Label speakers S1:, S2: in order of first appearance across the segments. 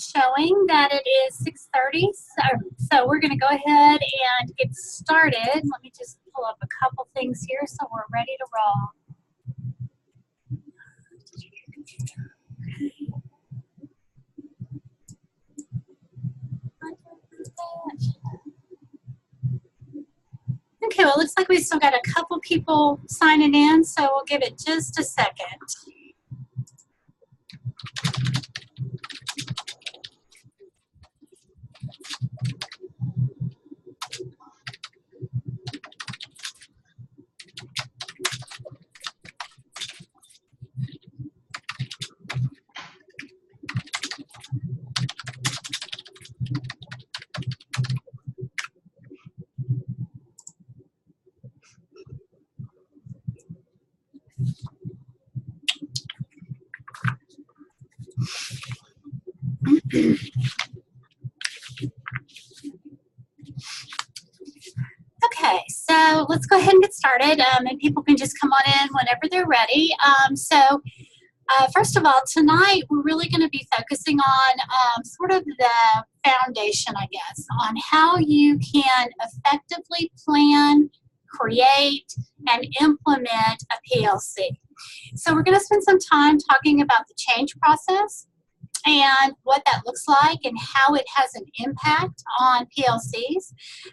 S1: showing that it is 6:30, so we're going to go ahead and get started. Let me just pull up a couple things here so we're ready to roll. Okay, well, it looks like we still got a couple people signing in, so we'll give it just a second. Okay, so let's go ahead and get started, and people can just come on in whenever they're ready. First of all, tonight we're really going to be focusing on sort of the foundation, I guess, on how you can effectively plan, create, and implement a PLC. So we're going to spend some time talking about the change process and what that looks like and how it has an impact on PLCs.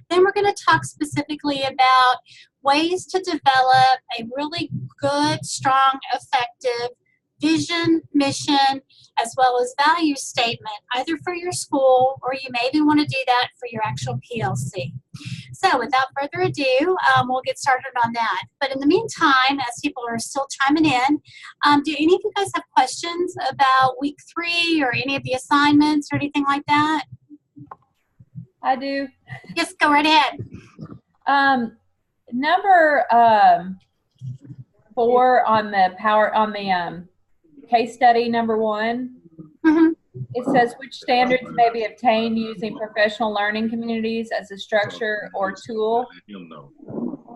S1: Then we're going to talk specifically about ways to develop a really good, strong, effective vision, mission, as well as value statement, either for your school or you may even want to do that for your actual PLC. So without further ado, we'll get started on that. But in the meantime, as people are still chiming in, do any of you guys have questions about week 3 or any of the assignments or anything like that?
S2: I do.
S1: Yes, go right ahead.
S2: Number 4 on the case study number 1.
S1: Mm-hmm.
S2: It says which standards may be obtained using professional learning communities as a structure or tool.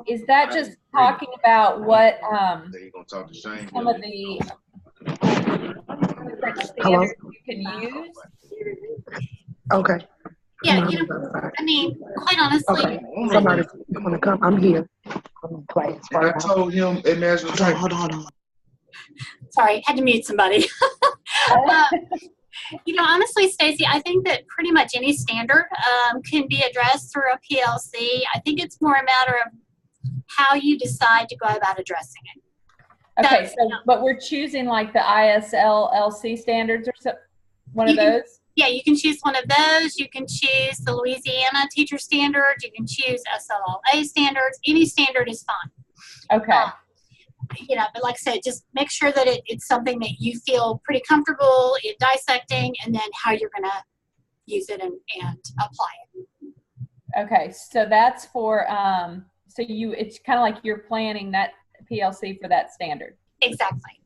S2: Is that just talking about what some of the different standards you can use?
S3: Okay.
S1: Yeah, you know, I mean, quite honestly.
S3: Okay. Somebody's going to come. I'm here. I'm in class.
S4: I told him,
S3: Hold on.
S1: Sorry, had to mute somebody. You know, honestly, Stacy, I think that pretty much any standard can be addressed through a PLC. I think it's more a matter of how you decide to go about addressing it.
S2: Okay, so but we're choosing like the ISLLC standards or so, one of those?
S1: Yeah, you can choose one of those. You can choose the Louisiana teacher standards. You can choose SLLA standards. Any standard is fine.
S2: Okay.
S1: You know, but like I said, just make sure that it's something that you feel pretty comfortable in dissecting and then how you're going to use it and apply it.
S2: Okay, so that's for, it's kind of like you're planning that PLC for that standard.
S1: Exactly.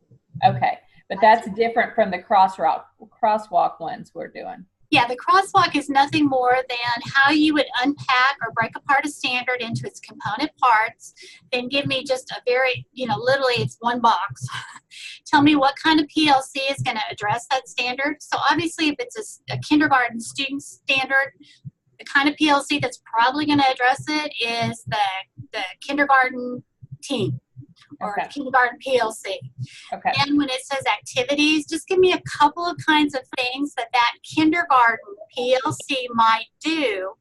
S2: Okay, but that's different from the crosswalk ones we're doing.
S1: Yeah, the crosswalk is nothing more than how you would unpack or break apart a standard into its component parts, then give me just a very, literally it's one box. Tell me what kind of PLC is going to address that standard. So obviously if it's a kindergarten student standard, the kind of PLC that's probably going to address it is the kindergarten team. Or
S2: Okay.
S1: kindergarten PLC.
S2: Okay.
S1: And when it says activities, just give me a couple of kinds of things that kindergarten PLC might do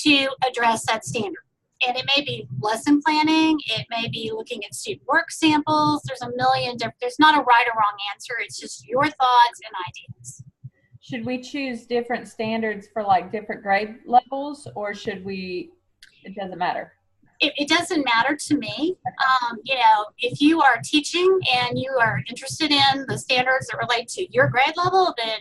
S1: to address that standard. And it may be lesson planning. It may be looking at student work samples. There's a million different, there's not a right or wrong answer. It's just your thoughts and ideas.
S2: Should we choose different standards for like different grade levels or should we, it doesn't matter?
S1: It doesn't matter to me. If you are teaching and you are interested in the standards that relate to your grade level, then,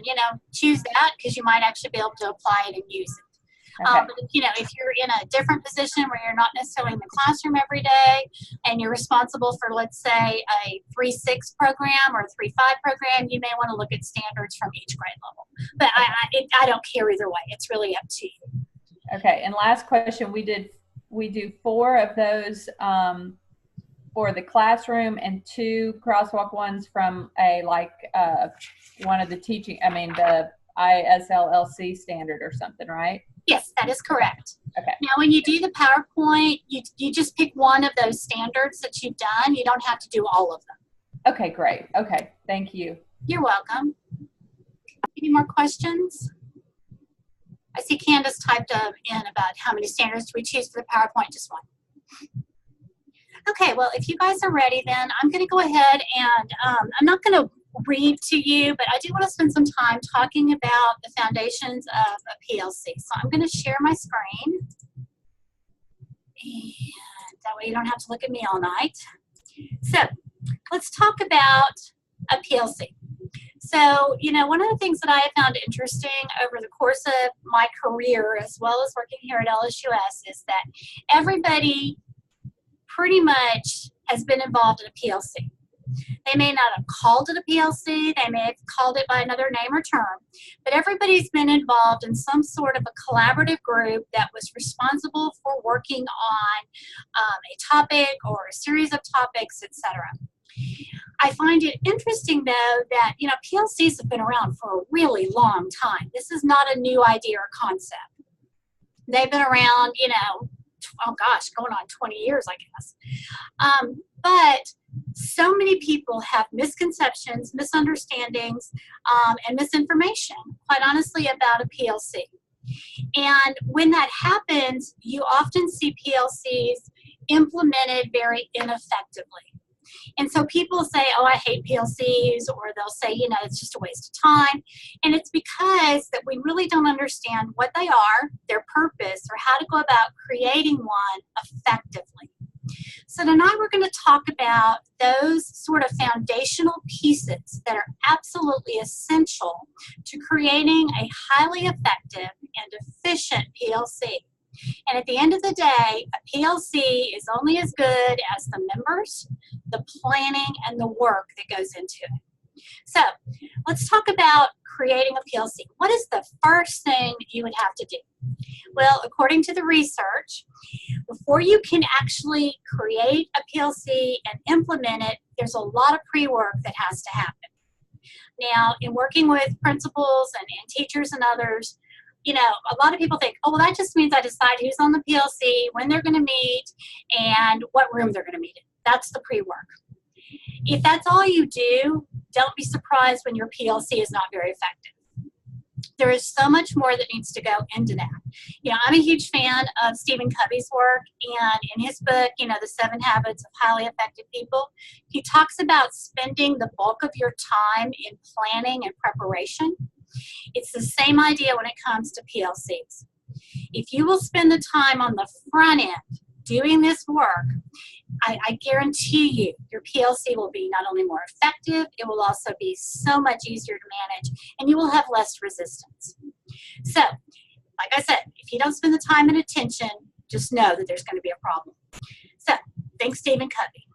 S1: choose that because you might actually be able to apply it and use it.
S2: Okay.
S1: But if you're in a different position where you're not necessarily in the classroom every day and you're responsible for, let's say, a 3-6 program or a 3-5 program, you may want to look at standards from each grade level. But I don't care either way. It's really up to you.
S2: Okay. And last question, we do 4 of those for the classroom and 2 crosswalk ones from one of the the ISLLC standard or something, right?
S1: Yes, that is correct.
S2: Okay.
S1: Now, when you do the PowerPoint, you just pick one of those standards that you've done. You don't have to do all of them.
S2: Okay, great. Okay, thank you.
S1: You're welcome. Any more questions? I see Candace typed in about how many standards do we choose for the PowerPoint? Just one. Okay, well, if you guys are ready, then I'm going to go ahead and I'm not going to read to you, but I do want to spend some time talking about the foundations of a PLC. So I'm going to share my screen, and that way you don't have to look at me all night. So let's talk about a PLC. So, you know, one of the things that I have found interesting over the course of my career, as well as working here at LSUS, is that everybody pretty much has been involved in a PLC. They may not have called it a PLC, they may have called it by another name or term, but everybody's been involved in some sort of a collaborative group that was responsible for working on a topic or a series of topics, etc. I find it interesting, though, that, you know, PLCs have been around for a really long time. This is not a new idea or concept. They've been around, you know, oh gosh, going on 20 years, I guess. But so many people have misconceptions, misunderstandings, and misinformation, quite honestly, about a PLC. And when that happens, you often see PLCs implemented very ineffectively. And so people say, oh, I hate PLCs, or they'll say, you know, it's just a waste of time. And it's because that we really don't understand what they are, their purpose, or how to go about creating one effectively. So tonight we're going to talk about those sort of foundational pieces that are absolutely essential to creating a highly effective and efficient PLC. And at the end of the day, a PLC is only as good as the members, the planning, and the work that goes into it. So let's talk about creating a PLC. What is the first thing that you would have to do? Well, according to the research, before you can actually create a PLC and implement it, there's a lot of pre-work that has to happen. Now, in working with principals and teachers and others, you know, a lot of people think, oh, well, that just means I decide who's on the PLC, when they're going to meet, and what room they're going to meet in. That's the pre-work. If that's all you do, don't be surprised when your PLC is not very effective. There is so much more that needs to go into that. You know, I'm a huge fan of Stephen Covey's work, and in his book, you know, The 7 Habits of Highly Effective People, he talks about spending the bulk of your time in planning and preparation. It's the same idea when it comes to PLCs. If you will spend the time on the front end doing this work, I guarantee you your PLC will be not only more effective, it will also be so much easier to manage, and you will have less resistance. So, like I said, if you don't spend the time and attention, just know that there's going to be a problem. So, thanks, Stephen Covey.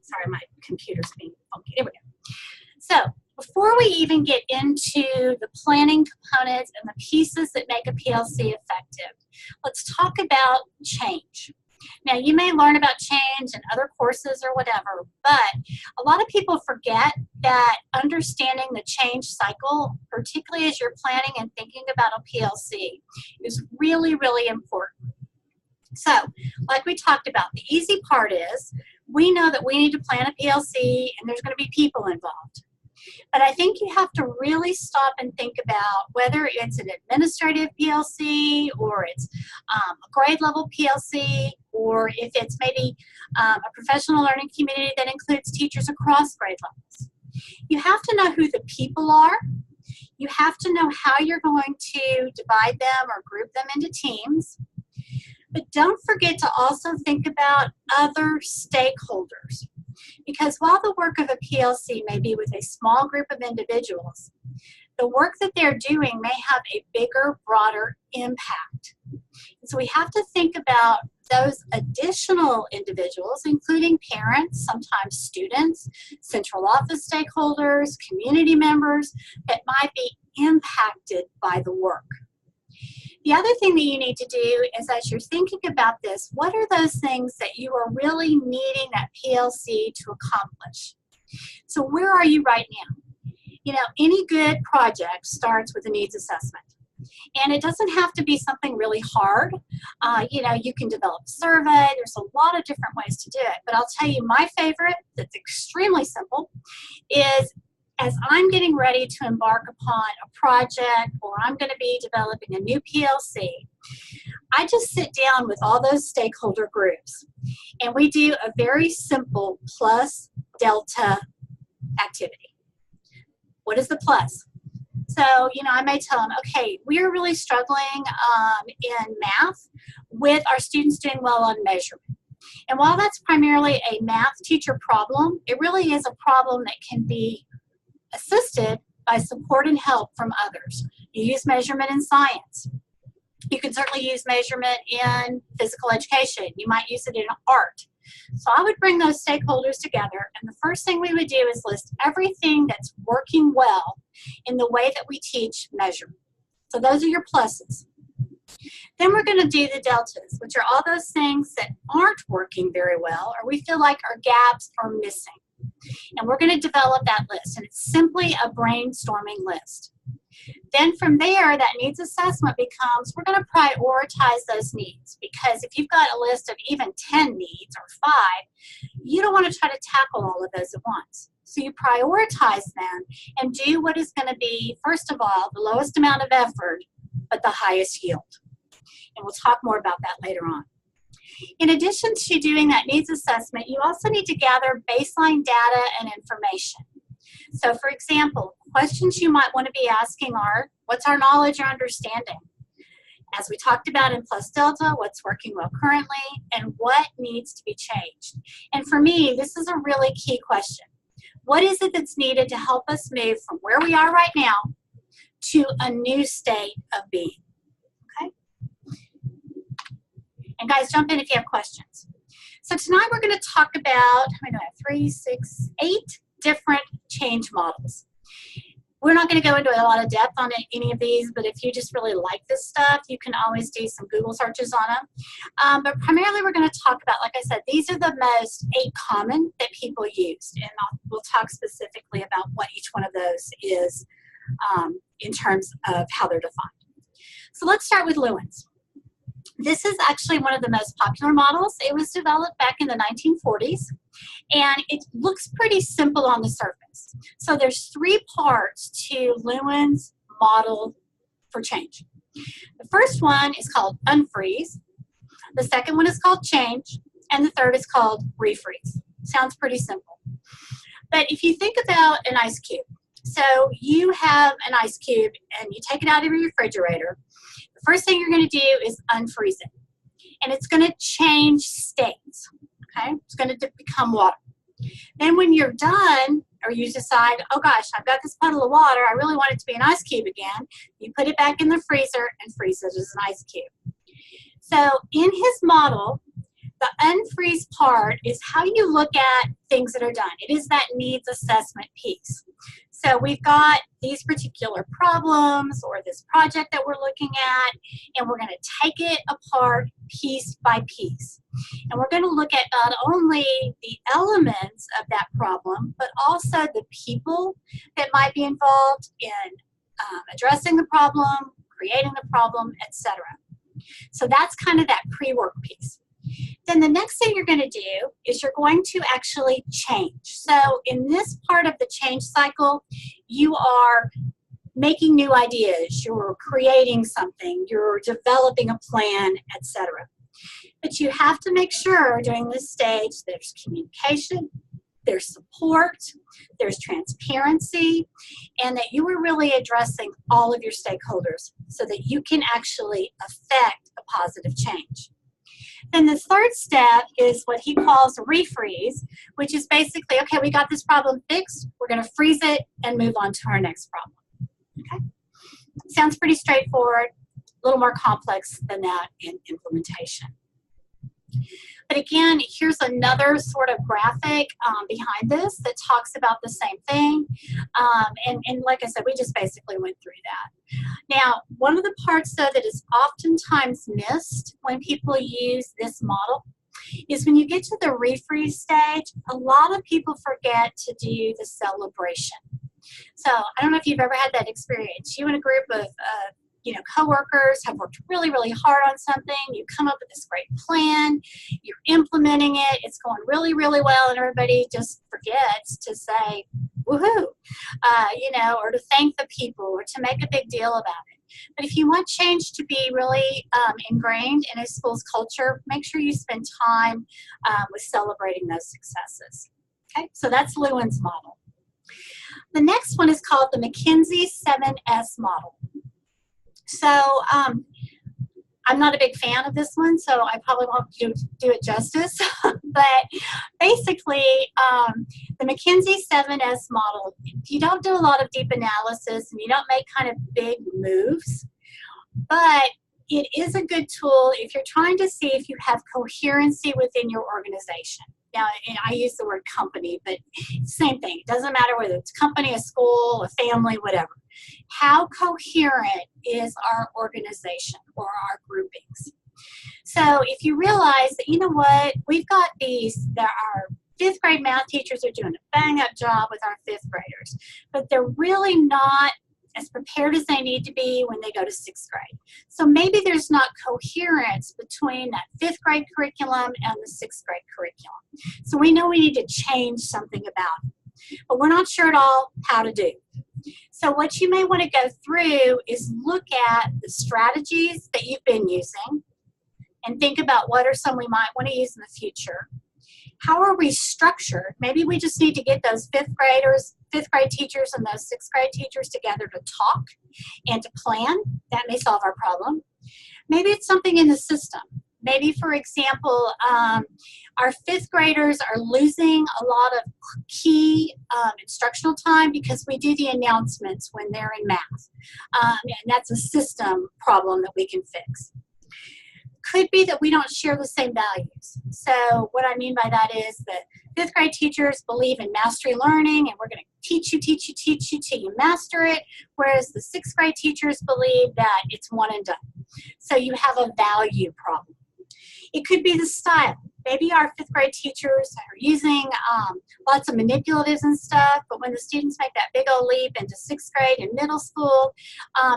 S1: Sorry, my computer's being funky. There we go. So, before we even get into the planning components and the pieces that make a PLC effective, let's talk about change. Now, you may learn about change in other courses or whatever, but a lot of people forget that understanding the change cycle, particularly as you're planning and thinking about a PLC, is really, really important. So, like we talked about, the easy part is we know that we need to plan a PLC and there's going to be people involved. But I think you have to really stop and think about whether it's an administrative PLC or it's a grade level PLC, or if it's maybe a professional learning community that includes teachers across grade levels. You have to know who the people are. You have to know how you're going to divide them or group them into teams. But don't forget to also think about other stakeholders. Because while the work of a PLC may be with a small group of individuals, the work that they're doing may have a bigger, broader impact. And so we have to think about those additional individuals, including parents, sometimes students, central office stakeholders, community members, that might be impacted by the work. The other thing that you need to do is, as you're thinking about this, what are those things that you are really needing that PLC to accomplish? So where are you right now? You know, any good project starts with a needs assessment. And it doesn't have to be something really hard. You know, you can develop a survey. There's a lot of different ways to do it. But I'll tell you, my favorite, that's extremely simple, is as I'm getting ready to embark upon a project or I'm going to be developing a new PLC, I just sit down with all those stakeholder groups and we do a very simple plus delta activity. What is the plus? So, you know, I may tell them, okay, we're really struggling in math with our students doing well on measurement. And while that's primarily a math teacher problem, it really is a problem that can be assisted by support and help from others. You use measurement in science. You can certainly use measurement in physical education. You might use it in art. So I would bring those stakeholders together, and the first thing we would do is list everything that's working well in the way that we teach measurement. So those are your pluses. Then we're going to do the deltas, which are all those things that aren't working very well or we feel like our gaps are missing. And we're going to develop that list, and it's simply a brainstorming list. Then from there, that needs assessment becomes, we're going to prioritize those needs, because if you've got a list of even 10 needs or 5, you don't want to try to tackle all of those at once. So you prioritize them and do what is going to be, first of all, the lowest amount of effort, but the highest yield. And we'll talk more about that later on. In addition to doing that needs assessment, you also need to gather baseline data and information. So for example, questions you might want to be asking are, what's our knowledge or understanding? As we talked about in Plus Delta, what's working well currently, and what needs to be changed? And for me, this is a really key question. What is it that's needed to help us move from where we are right now to a new state of being? Okay? And guys, jump in if you have questions. So tonight we're going to talk about, I know, 3, 6, 8 different change models. We're not going to go into a lot of depth on any of these, but if you just really like this stuff, you can always do some Google searches on them. But primarily we're going to talk about, like I said, these are the most 8 common that people use, and we'll talk specifically about what each one of those is in terms of how they're defined. So let's start with Lewin's. This is actually one of the most popular models. It was developed back in the 1940s, and it looks pretty simple on the surface. So there's 3 parts to Lewin's model for change. The first one is called unfreeze. The second one is called change, and the third is called refreeze. Sounds pretty simple. But if you think about an ice cube, so you have an ice cube and you take it out of your refrigerator. First thing you're going to do is unfreeze it, and it's going to change states. Okay, it's going to become water. Then when you're done, or you decide, oh gosh, I've got this puddle of water, I really want it to be an ice cube again, you put it back in the freezer and freeze it as an ice cube. So in his model, the unfreeze part is how you look at things that are done. It is that needs assessment piece. So we've got these particular problems or this project that we're looking at, and we're going to take it apart piece by piece. And we're going to look at not only the elements of that problem, but also the people that might be involved in addressing the problem, creating the problem, etc. So that's kind of that pre-work piece. Then the next thing you're going to do is you're going to actually change. So in this part of the change cycle, you are making new ideas, you're creating something, you're developing a plan, etc. But you have to make sure during this stage there's communication, there's support, there's transparency, and that you are really addressing all of your stakeholders so that you can actually affect a positive change. Then the third step is what he calls refreeze, which is basically, okay, we got this problem fixed, we're going to freeze it and move on to our next problem. Okay? Sounds pretty straightforward, a little more complex than that in implementation. But again, here's another sort of graphic behind this that talks about the same thing. And like I said, we just basically went through that. Now, one of the parts, though, that is oftentimes missed when people use this model is when you get to the refreeze stage, a lot of people forget to do the celebration. So I don't know if you've ever had that experience. You and a group of coworkers have worked really, really hard on something. You come up with this great plan. You're implementing it. It's going really, really well, and everybody just forgets to say, woohoo, or to thank the people or to make a big deal about it. But if you want change to be really ingrained in a school's culture, make sure you spend time with celebrating those successes. Okay, so that's Lewin's model. The next one is called the McKinsey 7S model. So I'm not a big fan of this one, so I probably won't do it justice. But basically, the McKinsey 7S model, you don't do a lot of deep analysis and you don't make kind of big moves, but it is a good tool if you're trying to see if you have coherency within your organization. Now, I use the word company, but same thing. It doesn't matter whether it's a company, a school, a family, whatever. How coherent is our organization or our groupings? So if you realize that, you know what, we've got that our fifth grade math teachers are doing a bang-up job with our fifth graders, but they're really not as prepared as they need to be when they go to sixth grade. So maybe there's not coherence between that fifth grade curriculum and the sixth grade curriculum. So we know we need to change something about it, but we're not sure at all how to do. So what you may want to go through is look at the strategies that you've been using and think about what are some we might want to use in the future. How are we structured? Maybe we just need to get those fifth grade teachers and those sixth grade teachers together to talk and to plan. That may solve our problem. Maybe it's something in the system. Maybe, for example, our fifth graders are losing a lot of key instructional time because we do the announcements when they're in math. And that's a system problem that we can fix. Could be that we don't share the same values. So what I mean by that is that fifth grade teachers believe in mastery learning and we're going to teach you till you master it, whereas the sixth grade teachers believe that it's one and done. So you have a value problem. It could be the style. Maybe our fifth grade teachers are using lots of manipulatives and stuff, but when the students make that big old leap into sixth grade and middle school,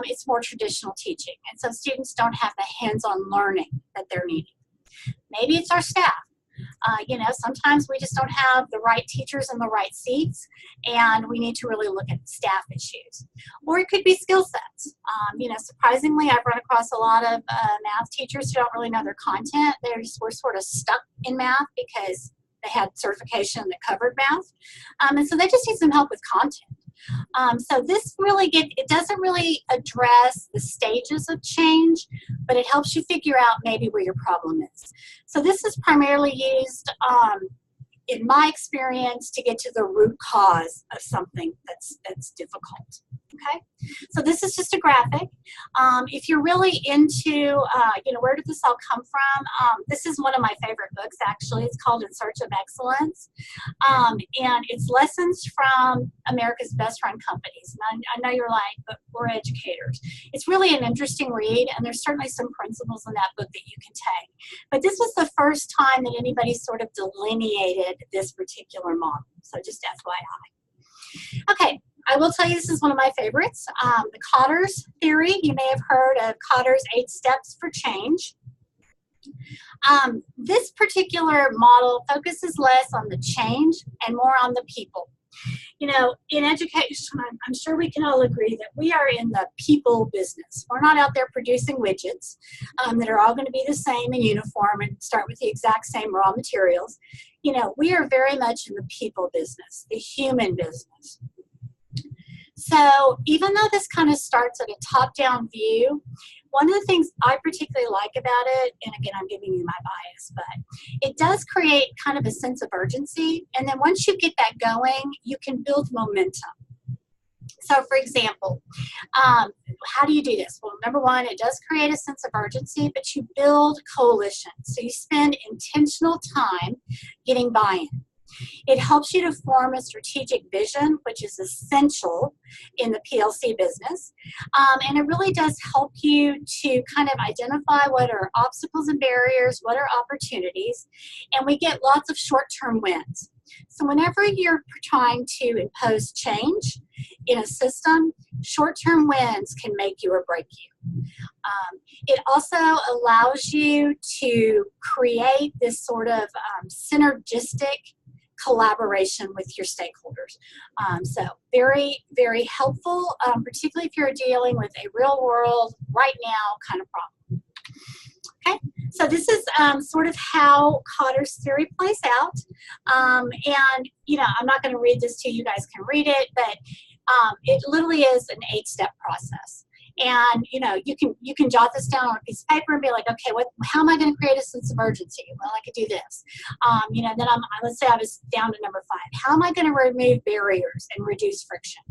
S1: it's more traditional teaching. And so students don't have the hands-on learning that they're needing. Maybe it's our staff. Sometimes we just don't have the right teachers in the right seats, and we need to really look at staff issues. Or it could be skill sets. Surprisingly, I've run across a lot of math teachers who don't really know their content. We're sort of stuck in math because they had certification that covered math. And so they just need some help with content. So this it doesn't really address the stages of change, but it helps you figure out maybe where your problem is. So this is primarily used, in my experience, to get to the root cause of something that's difficult. Okay, so this is just a graphic. If you're really into, where did this all come from? This is one of my favorite books, actually. It's called In Search of Excellence. And it's lessons from America's best run companies. And I know you're like, but we're educators. It's really an interesting read, and there's certainly some principles in that book that you can take. But this was the first time that anybody sort of delineated this particular model. So just FYI. Okay. I will tell you this is one of my favorites. The Cotter's theory. You may have heard of Cotter's 8 steps for change. This particular model focuses less on the change and more on the people. In education, I'm sure we can all agree that we are in the people business. We're not out there producing widgets that are all going to be the same in uniform and start with the exact same raw materials. We are very much in the people business, the human business. So even though this kind of starts at a top-down view, one of the things I particularly like about it, and again, I'm giving you my bias, but it does create kind of a sense of urgency. And then once you get that going, you can build momentum. So for example, how do you do this? Well, number one, it does create a sense of urgency, but you build coalitions. So you spend intentional time getting buy-in. It helps you to form a strategic vision, which is essential in the PLC business. And it really does help you to kind of identify what are obstacles and barriers, what are opportunities, and we get lots of short-term wins. So whenever you're trying to impose change in a system, short-term wins can make you or break you. It also allows you to create this sort of synergistic collaboration with your stakeholders. So very, very helpful, particularly if you're dealing with a real world, right now kind of problem. Okay, so this is sort of how Cotter's theory plays out. And, you know, I'm not going to read this to you, you guys can read it, but it literally is an 8-step process. And, you know, you can jot this down on a piece of paper and be like, okay, how am I going to create a sense of urgency? Well, I could do this. You know, then let's say I was down to number 5. How am I going to remove barriers and reduce friction?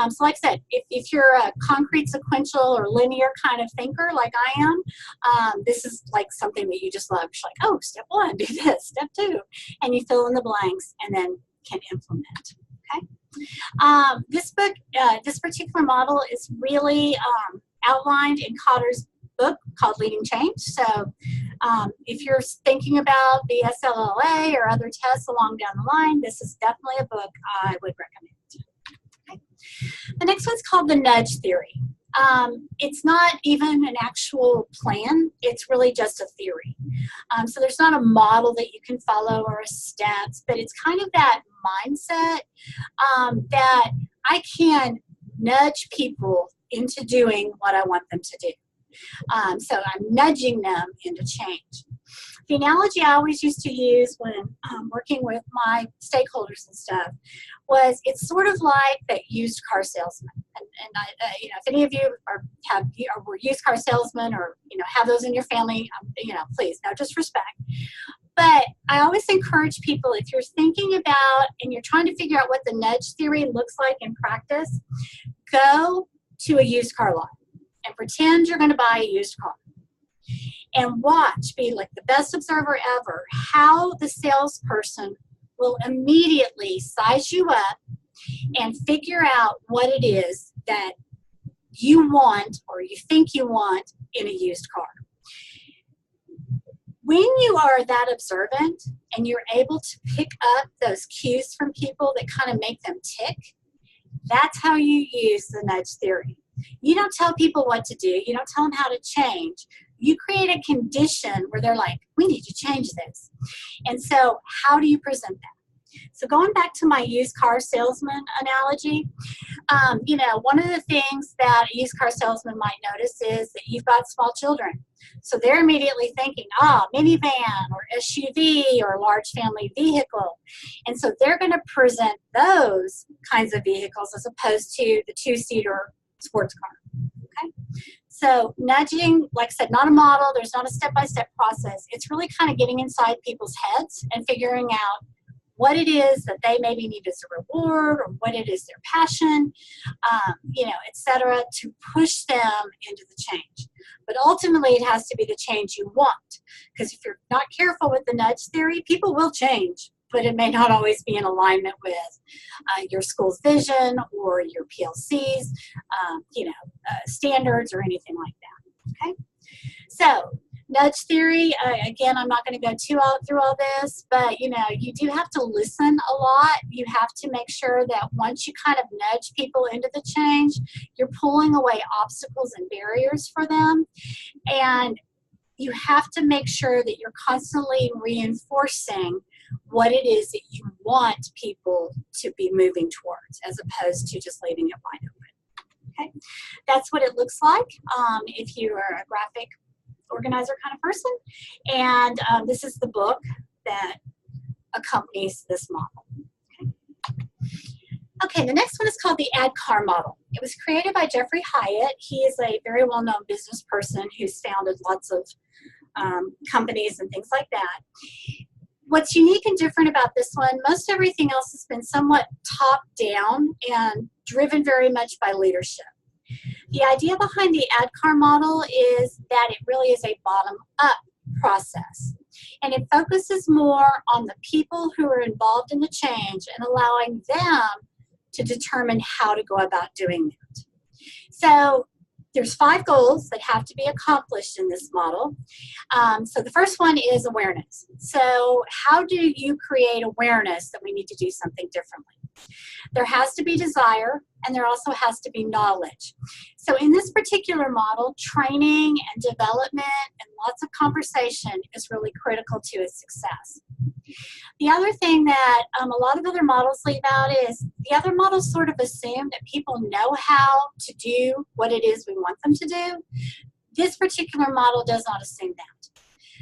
S1: So like I said, if you're a concrete, sequential, or linear kind of thinker like I am, this is like something that you just love. You're like, oh, step 1, do this. Step 2. And you fill in the blanks and then can implement. Okay. This book, this particular model is really outlined in Cotter's book called Leading Change. So if you're thinking about the SLLA or other tests along down the line, this is definitely a book I would recommend. Okay. The next one's called the nudge theory. It's not even an actual plan, it's really just a theory. So there's not a model that you can follow or a steps, but it's kind of that mindset that I can nudge people into doing what I want them to do. So I'm nudging them into change. The analogy I always used to use when working with my stakeholders and stuff was it's sort of like that used car salesman. And I, you know, if any of you were used car salesmen or, you know, have those in your family, you know, please, no disrespect. But I always encourage people, if you're thinking about and you're trying to figure out what the nudge theory looks like in practice, go to a used car lot and pretend you're going to buy a used car. And watch, be like the best observer ever, how the salesperson will immediately size you up and figure out what it is that you want or you think you want in a used car. When you are that observant and you're able to pick up those cues from people that kind of make them tick, that's how you use the nudge theory. You don't tell people what to do. You don't tell them how to change. You create a condition where they're like, we need to change this. And so how do you present that? So going back to my used car salesman analogy, you know, one of the things that a used car salesman might notice is that you've got small children. So they're immediately thinking, minivan or SUV or large family vehicle. And so they're going to present those kinds of vehicles as opposed to the 2-seater sports car. Okay. So nudging, like I said, not a model. There's not a step-by-step process. It's really kind of getting inside people's heads and figuring out what it is that they maybe need as a reward or what it is their passion, you know, et cetera, to push them into the change. But ultimately, it has to be the change you want. Because if you're not careful with the nudge theory, people will change, but it may not always be in alignment with your school's vision or your PLC's, you know, standards or anything like that. Okay, so nudge theory. Again, I'm not going to go through all this, but you know, you do have to listen a lot. You have to make sure that once you kind of nudge people into the change, you're pulling away obstacles and barriers for them, and you have to make sure that you're constantly reinforcing what it is that you want people to be moving towards, as opposed to just leaving it wide open. Okay, that's what it looks like if you are a graphic organizer kind of person, and this is the book that accompanies this model. Okay, the next one is called the ADKAR model. It was created by Jeffrey Hyatt. He is a very well-known business person who's founded lots of companies and things like that. What's unique and different about this one, most everything else has been somewhat top-down and driven very much by leadership. The idea behind the ADKAR model is that it really is a bottom-up process. And it focuses more on the people who are involved in the change and allowing them to determine how to go about doing it. So there's 5 goals that have to be accomplished in this model. So the first one is awareness. So how do you create awareness that we need to do something differently? There has to be desire, and there also has to be knowledge. So in this particular model, training and development and lots of conversation is really critical to its success. The other thing that a lot of other models leave out is the other models sort of assume that people know how to do what it is we want them to do. This particular model does not assume that.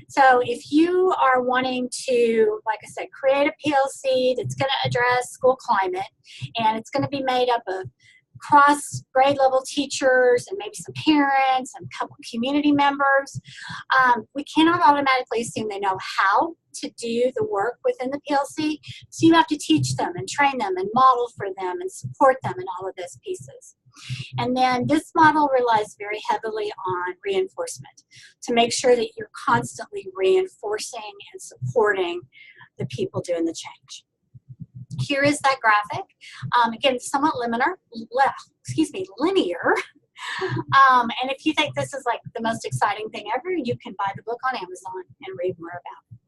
S1: So if you are wanting to, like I said, create a PLC that's going to address school climate, and it's going to be made up of cross grade level teachers and maybe some parents and a couple community members, we cannot automatically assume they know how to do the work within the PLC. So you have to teach them and train them and model for them and support them in all of those pieces. And then this model relies very heavily on reinforcement to make sure that you're constantly reinforcing and supporting the people doing the change. Here is that graphic. Again, somewhat linear. And if you think this is like the most exciting thing ever, you can buy the book on Amazon and read more about it.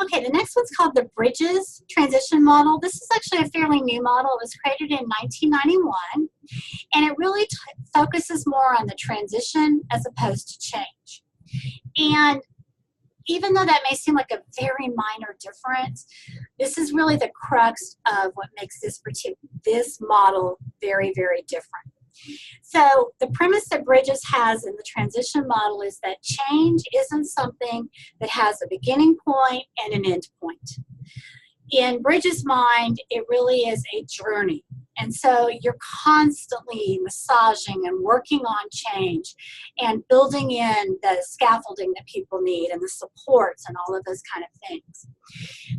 S1: Okay, the next one's called the Bridges Transition Model. This is actually a fairly new model. It was created in 1991, and it really focuses more on the transition as opposed to change. And even though that may seem like a very minor difference, this is really the crux of what makes this model very, very different. So the premise that Bridges has in the transition model is that change isn't something that has a beginning point and an end point. In Bridges' mind, it really is a journey. And so you're constantly massaging and working on change and building in the scaffolding that people need and the supports and all of those kind of things.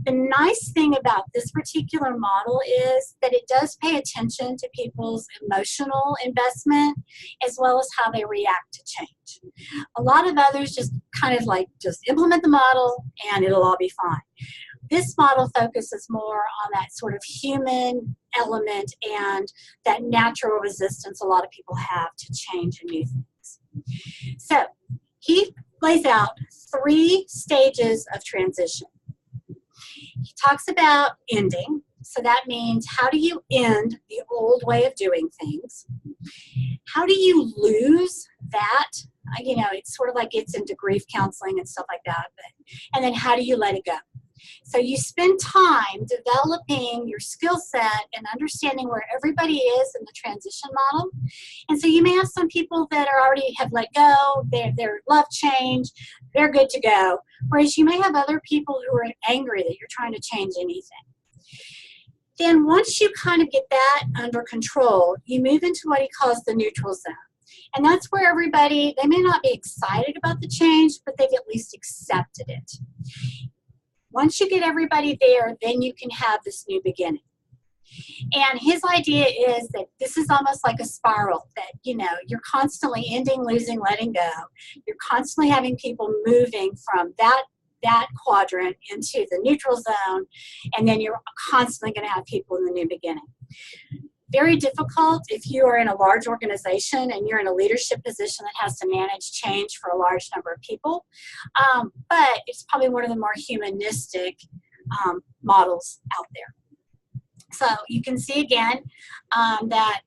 S1: The nice thing about this particular model is that it does pay attention to people's emotional investment as well as how they react to change. A lot of others just kind of like just implement the model and it'll all be fine. This model focuses more on that sort of human element and that natural resistance a lot of people have to change and new things. So he lays out 3 stages of transition. He talks about ending. So that means how do you end the old way of doing things? How do you lose that? You know, it's sort of like it's into grief counseling and stuff like that. And then how do you let it go? So you spend time developing your skill set and understanding where everybody is in the transition model. And so you may have some people that are already have let go, they love change, they're good to go. Whereas you may have other people who are angry that you're trying to change anything. Then once you kind of get that under control, you move into what he calls the neutral zone. And that's where everybody, they may not be excited about the change, but they've at least accepted it. Once you get everybody there, then you can have this new beginning. And his idea is that this is almost like a spiral, that, you know, you're constantly ending, losing, letting go. You're constantly having people moving from that quadrant into the neutral zone, and then you're constantly going to have people in the new beginning. Very difficult if you are in a large organization and you're in a leadership position that has to manage change for a large number of people. But it's probably one of the more humanistic models out there. So you can see again that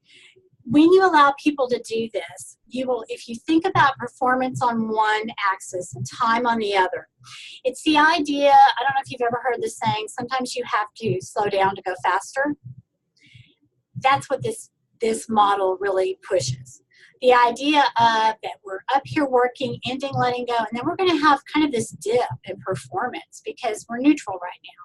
S1: when you allow people to do this, you will, if you think about performance on one axis and time on the other, it's the idea, I don't know if you've ever heard the saying, sometimes you have to slow down to go faster. That's what this model really pushes. The idea of that we're up here working, ending, letting go, and then we're going to have kind of this dip in performance because we're neutral right now.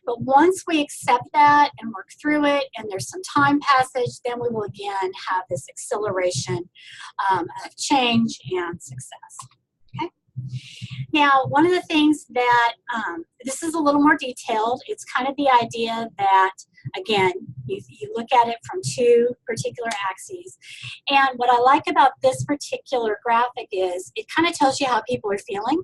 S1: But once we accept that and work through it and there's some time passage, then we will again have this acceleration of change and success. Okay. Now, one of the things that, this is a little more detailed, it's kind of the idea that, again, you look at it from 2 particular axes. And what I like about this particular graphic is it kind of tells you how people are feeling.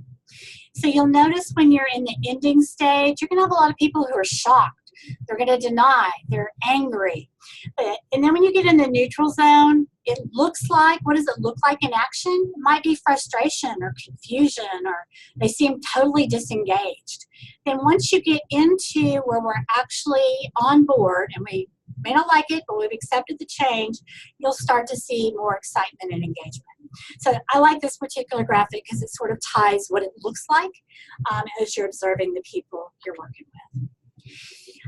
S1: So you'll notice when you're in the ending stage, you're going to have a lot of people who are shocked. They're going to deny. They're angry. And then when you get in the neutral zone, it looks like, what does it look like in action? It might be frustration or confusion, or they seem totally disengaged. Then once you get into where we're actually on board, and we may not like it, but we've accepted the change, you'll start to see more excitement and engagement. So I like this particular graphic because it sort of ties what it looks like as you're observing the people you're working with.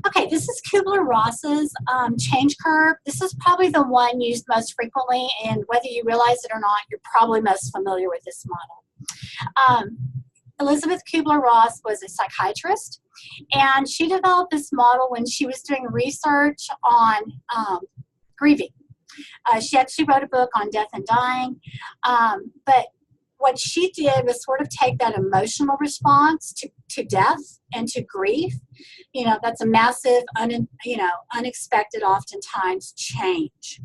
S1: Okay, this is Kubler-Ross's change curve. This is probably the one used most frequently, and whether you realize it or not, you're probably most familiar with this model. Elizabeth Kubler-Ross was a psychiatrist, and she developed this model when she was doing research on grieving. She actually wrote a book on death and dying, but what she did was sort of take that emotional response to death and to grief. You know, that's a massive, unexpected, oftentimes, change.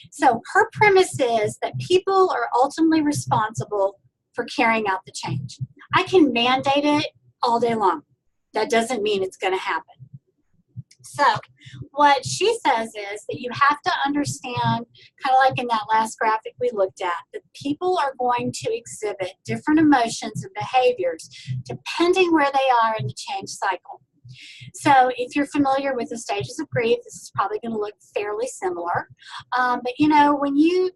S1: So her premise is that people are ultimately responsible for carrying out the change. I can mandate it all day long. That doesn't mean it's going to happen. So what she says is that you have to understand, kind of like in that last graphic we looked at, that people are going to exhibit different emotions and behaviors depending where they are in the change cycle. So if you're familiar with the stages of grief, this is probably going to look fairly similar. But when you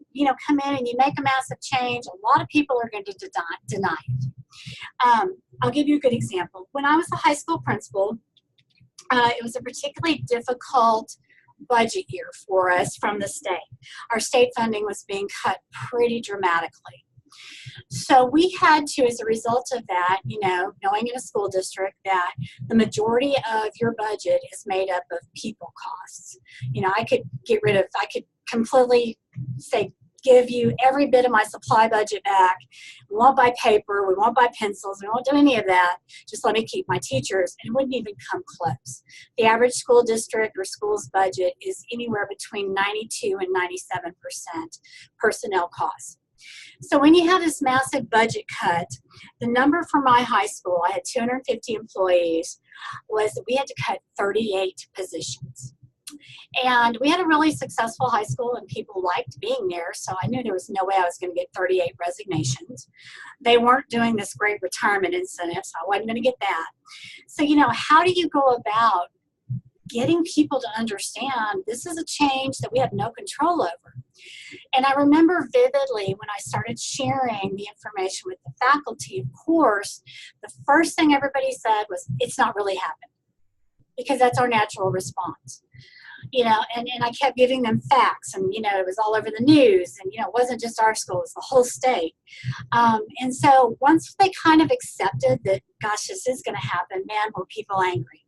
S1: come in and you make a massive change, a lot of people are going to deny it. I'll give you a good example. When I was a high school principal, it was a particularly difficult budget year for us from the state. Our state funding was being cut pretty dramatically. So we had to, as a result of that, knowing in a school district that the majority of your budget is made up of people costs. I could completely say, give you every bit of my supply budget back. We won't buy paper, we won't buy pencils, we won't do any of that. Just let me keep my teachers, and it wouldn't even come close. The average school district or school's budget is anywhere between 92 and 97% personnel costs. So when you have this massive budget cut, the number for my high school, I had 250 employees, was that we had to cut 38 positions. And we had a really successful high school and people liked being there, so I knew there was no way I was going to get 38 resignations. They weren't doing this great retirement incentive, so I wasn't going to get that. So, how do you go about getting people to understand this is a change that we have no control over? And I remember vividly when I started sharing the information with the faculty, of course, the first thing everybody said was, it's not really happening, because that's our natural response. And I kept giving them facts, and, it was all over the news, and, it wasn't just our school, it was the whole state. And so once they kind of accepted that, gosh, this is going to happen, man, were people angry.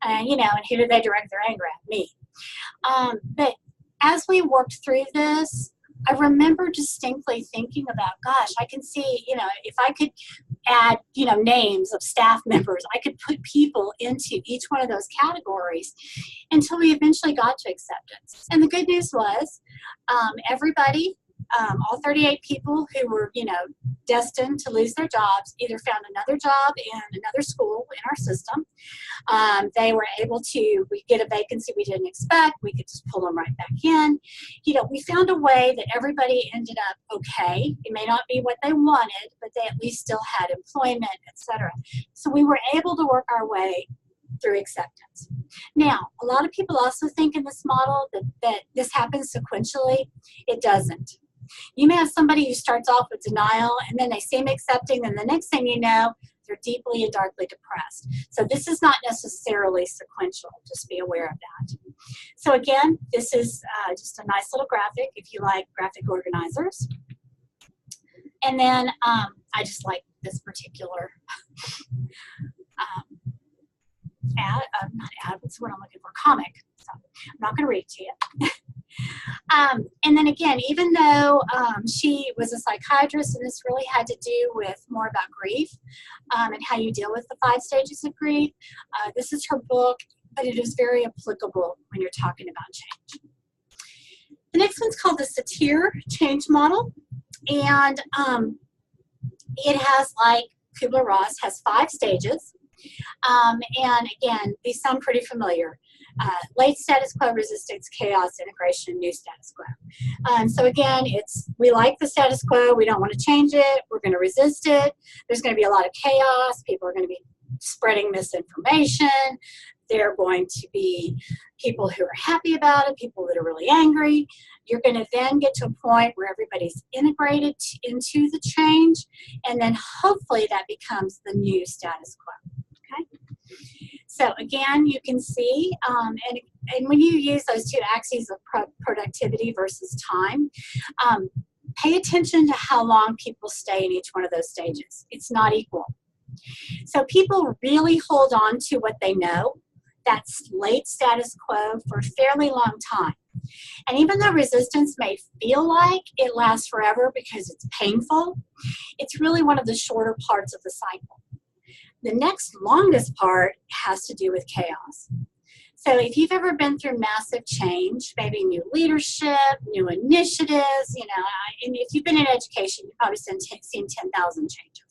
S1: And who did they direct their anger at? Me. But as we worked through this, I remember distinctly thinking about, gosh, I can see, if I could add, names of staff members, I could put people into each one of those categories until we eventually got to acceptance. And the good news was everybody, all 38 people who were, destined to lose their jobs, either found another job in another school in our system. They were able to, we get a vacancy we didn't expect, we could just pull them right back in. We found a way that everybody ended up okay. It may not be what they wanted, but they at least still had employment, etc. So we were able to work our way through acceptance. Now, a lot of people also think in this model that this happens sequentially. It doesn't. You may have somebody who starts off with denial, and then they seem accepting, and the next thing you know, they're deeply and darkly depressed. So this is not necessarily sequential. Just be aware of that. So again, this is just a nice little graphic if you like graphic organizers. And then I just like this particular comic. So I'm not going to read it to you. And then again, even though she was a psychiatrist, and this really had to do with more about grief and how you deal with the 5 stages of grief, this is her book, but it is very applicable when you're talking about change. The next one's called the Satir change model, and it has, like Kubler-Ross, has 5 stages. And again, these sound pretty familiar. late status quo, resistance, chaos, integration, new status quo. So again, we like the status quo. We don't want to change it. We're going to resist it. There's going to be a lot of chaos. People are going to be spreading misinformation. There are going to be people who are happy about it, people that are really angry. You're going to then get to a point where everybody's integrated into the change, and then hopefully that becomes the new status quo. Okay? So again, you can see, and when you use those two axes of productivity versus time, pay attention to how long people stay in each one of those stages. It's not equal. So people really hold on to what they know, that's late status quo, for a fairly long time. And even though resistance may feel like it lasts forever because it's painful, it's really one of the shorter parts of the cycle. The next longest part has to do with chaos. So if you've ever been through massive change, maybe new leadership, new initiatives, and if you've been in education, you've probably seen 10,000 changes.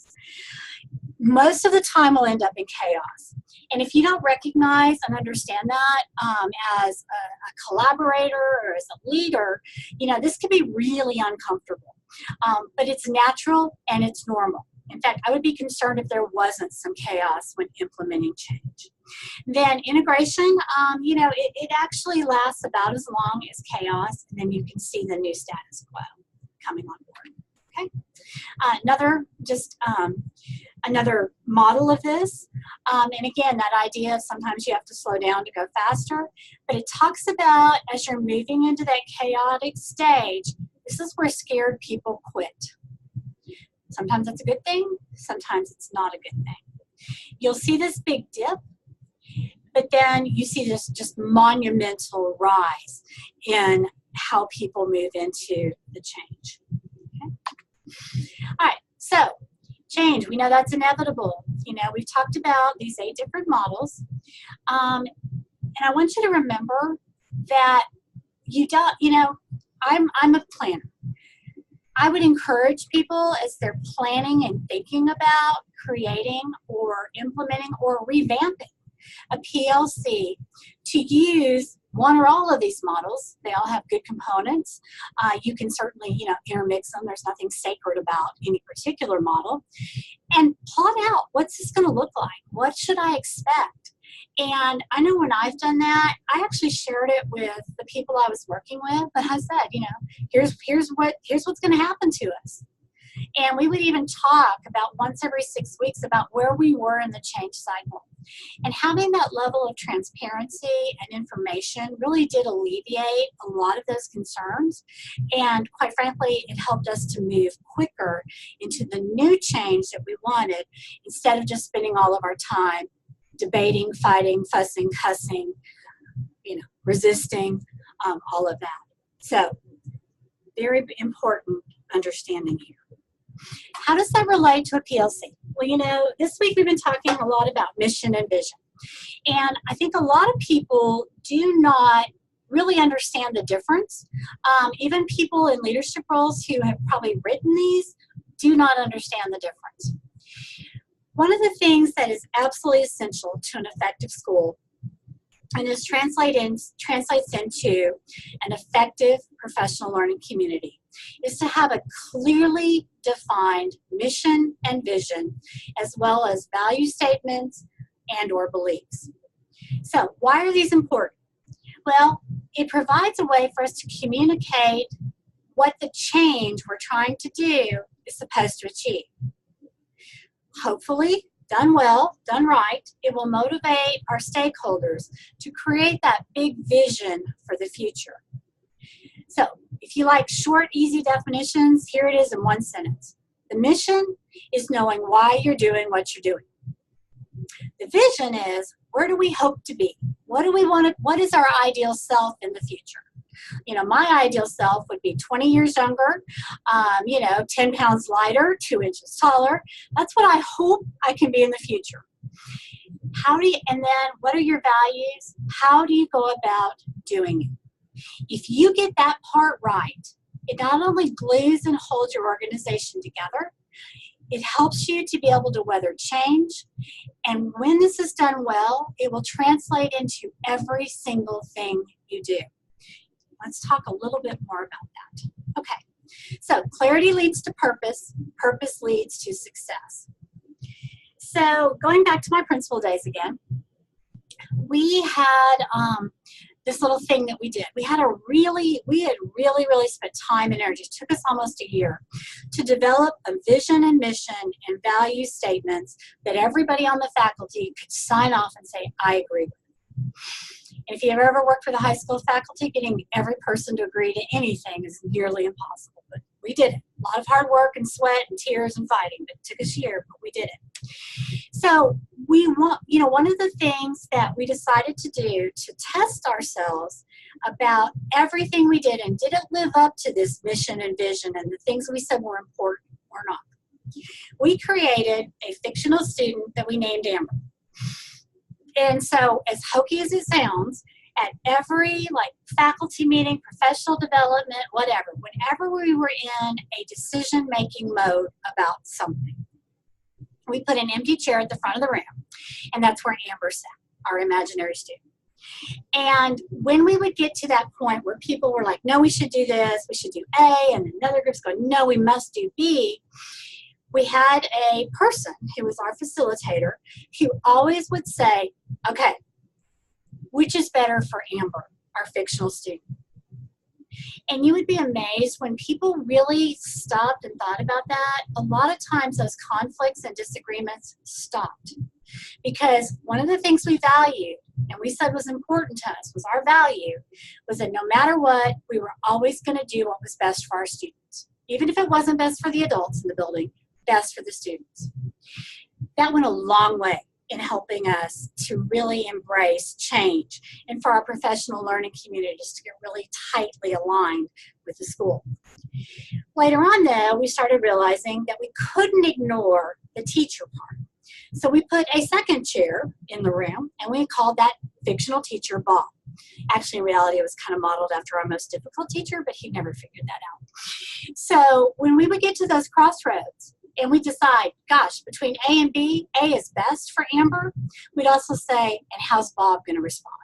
S1: Most of the time will end up in chaos. And if you don't recognize and understand that as a collaborator or as a leader, this can be really uncomfortable. But it's natural and it's normal. In fact, I would be concerned if there wasn't some chaos when implementing change. Then integration, it actually lasts about as long as chaos, and then you can see the new status quo coming on board. Okay. Another model of this, and again, that idea of sometimes you have to slow down to go faster, but it talks about as you're moving into that chaotic stage, this is where scared people quit. Sometimes that's a good thing, sometimes it's not a good thing. You'll see this big dip, but then you see this just monumental rise in how people move into the change. Okay? All right, so change, we know that's inevitable. We've talked about these 8 different models. And I want you to remember that I'm a planner. I would encourage people as they're planning and thinking about creating or implementing or revamping a PLC to use one or all of these models. They all have good components. You can certainly, intermix them. There's nothing sacred about any particular model. And plot out, what's this going to look like? What should I expect? And I know when I've done that, I actually shared it with the people I was working with, but I said, here's what's going to happen to us. And we would even talk about once every 6 weeks about where we were in the change cycle. And having that level of transparency and information really did alleviate a lot of those concerns. And quite frankly, it helped us to move quicker into the new change that we wanted, instead of just spending all of our time debating, fighting, fussing, cussing, resisting, all of that. So very important understanding here. How does that relate to a PLC? Well, this week we've been talking a lot about mission and vision. And I think a lot of people do not really understand the difference. Even people in leadership roles who have probably written these do not understand the difference. One of the things that is absolutely essential to an effective school, and this translates into an effective professional learning community, is to have a clearly defined mission and vision, as well as value statements and or beliefs. So why are these important? Well, it provides a way for us to communicate what the change we're trying to do is supposed to achieve. Hopefully, done well, done right, it will motivate our stakeholders to create that big vision for the future. So, if you like short, easy definitions, here it is in one sentence. The mission is knowing why you're doing what you're doing. The vision is, where do we hope to be? What do we want? What is our ideal self in the future? My ideal self would be 20 years younger, 10 pounds lighter, 2 inches taller. That's what I hope I can be in the future. And then what are your values? How do you go about doing it? If you get that part right, it not only glues and holds your organization together, It helps you to be able to weather change. And when this is done well, it will translate into every single thing you do. Let's talk a little bit more about that. Okay, so clarity leads to purpose. Purpose leads to success. So going back to my principal days again, we had this little thing that we did. We had really spent time and energy. It took us almost a year to develop a vision and mission and value statements that everybody on the faculty could sign off and say, I agree with. And if you've ever worked with a high school faculty, getting every person to agree to anything is nearly impossible. But we did it. A lot of hard work and sweat and tears and fighting, but it took us a year, but we did it. So we want, one of the things that we decided to do to test ourselves about everything we did, and did it live up to this mission and vision and the things we said were important or not. We created a fictional student that we named Amber. And so, as hokey as it sounds, at every faculty meeting, professional development, whatever, whenever we were in a decision-making mode about something, we put an empty chair at the front of the room, and that's where Amber sat, our imaginary student. And when we would get to that point where people were like, no, we should do this, we should do A, and another group's going, no, we must do B, we had a person who was our facilitator who always would say, okay, which is better for Amber, our fictional student? And you would be amazed when people really stopped and thought about that. A lot of times those conflicts and disagreements stopped. Because one of the things we valued and we said was important to us was our value was that no matter what, we were always going to do what was best for our students. Even if it wasn't best for the adults in the building, best for the students. That went a long way in helping us to really embrace change and for our professional learning communities to get really tightly aligned with the school. Later on, though, we started realizing that we couldn't ignore the teacher part. So we put a second chair in the room, and we called that fictional teacher Bob. Actually, in reality, it was kind of modeled after our most difficult teacher, but he never figured that out. So when we would get to those crossroads, and we decide, gosh, between A and B, A is best for Amber, we'd also say, and how's Bob going to respond?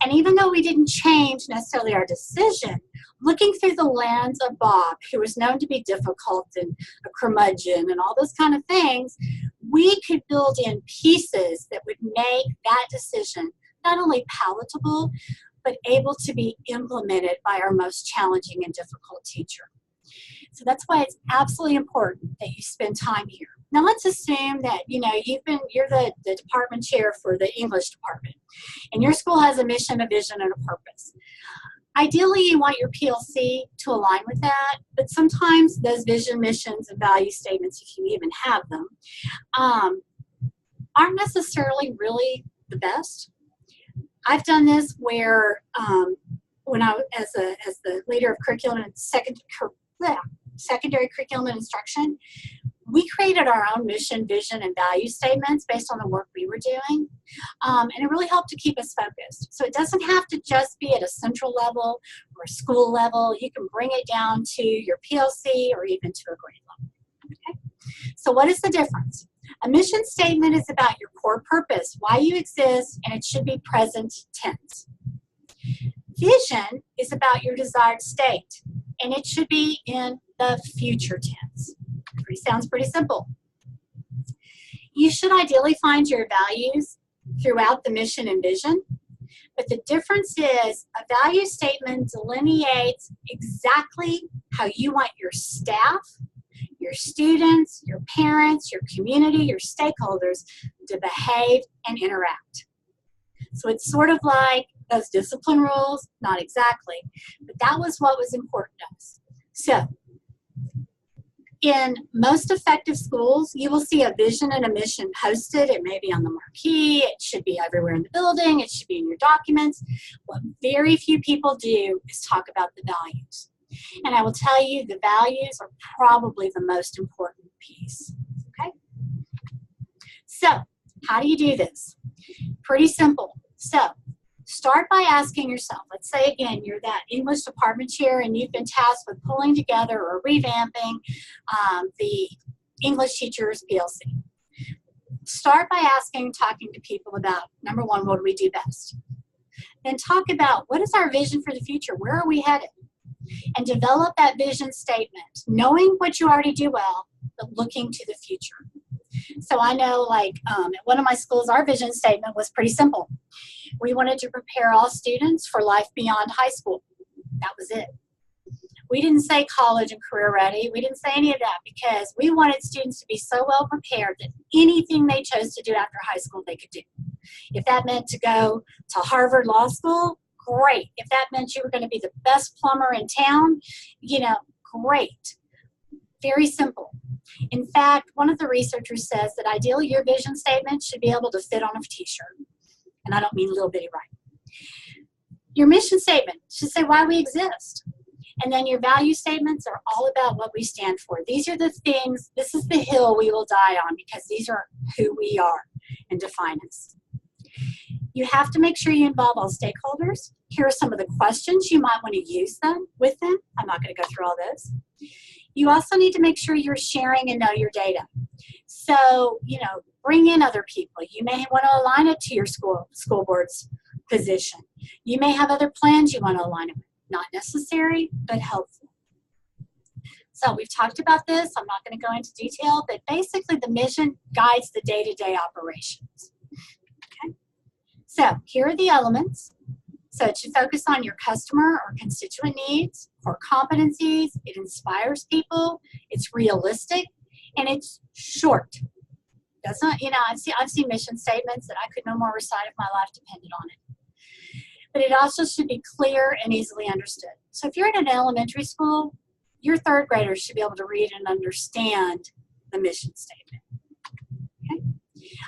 S1: And even though we didn't change necessarily our decision, looking through the lens of Bob, who was known to be difficult and a curmudgeon and all those kind of things, we could build in pieces that would make that decision not only palatable, but able to be implemented by our most challenging and difficult teacher. So that's why it's absolutely important that you spend time here. Now let's assume that you're the department chair for the English department, and your school has a mission, a vision, and a purpose. Ideally, you want your PLC to align with that, but sometimes those vision, missions, and value statements, if you even have them, aren't necessarily really the best. I've done this where when I as the leader of curriculum and secondary curriculum and instruction, we created our own mission, vision, and value statements based on the work we were doing. And it really helped to keep us focused. So it doesn't have to just be at a central level or a school level. You can bring it down to your PLC or even to a grade level. Okay? So what is the difference? A mission statement is about your core purpose, why you exist, and it should be present tense. Vision is about your desired state, and it should be in the future tense. Sounds pretty simple. You should ideally find your values throughout the mission and vision, but the difference is a value statement delineates exactly how you want your staff, your students, your parents, your community, your stakeholders to behave and interact. So it's sort of like those discipline rules, not exactly, but that was what was important to us. So in most effective schools, you will see a vision and a mission posted. It may be on the marquee. It should be everywhere in the building. It should be in your documents. What very few people do is talk about the values. And I will tell you, the values are probably the most important piece. Okay? So, how do you do this? Pretty simple. So, start by asking yourself, let's say again, you're that English department chair and you've been tasked with pulling together or revamping the English Teachers PLC. Start by talking to people about, number one, what do we do best? Then talk about what is our vision for the future? Where are we headed? And develop that vision statement, knowing what you already do well, but looking to the future. So I know, like, at one of my schools, our vision statement was pretty simple. We wanted to prepare all students for life beyond high school. That was it. We didn't say college and career ready. We didn't say any of that because we wanted students to be so well prepared that anything they chose to do after high school, they could do. If that meant to go to Harvard Law School, great. If that meant you were going to be the best plumber in town, great. Very simple. In fact, one of the researchers says that ideally your vision statement should be able to fit on a t-shirt. And I don't mean little bitty right. Your mission statement should say why we exist. And then your value statements are all about what we stand for. These are the things, this is the hill we will die on because these are who we are and define us. You have to make sure you involve all stakeholders. Here are some of the questions you might want to use with them. I'm not going to go through all those. You also need to make sure you're sharing and know your data. So, bring in other people. You may want to align it to your school board's position. You may have other plans you want to align it with. Not necessary, but helpful. So we've talked about this. I'm not going to go into detail, but basically the mission guides the day-to-day operations. Okay. So here are the elements. So it should focus on your customer or constituent needs, core competencies. It inspires people. It's realistic, and it's short. Doesn't, I've seen mission statements that I could no more recite if my life depended on it. But it also should be clear and easily understood. So if you're in an elementary school, your third graders should be able to read and understand the mission statement. Okay.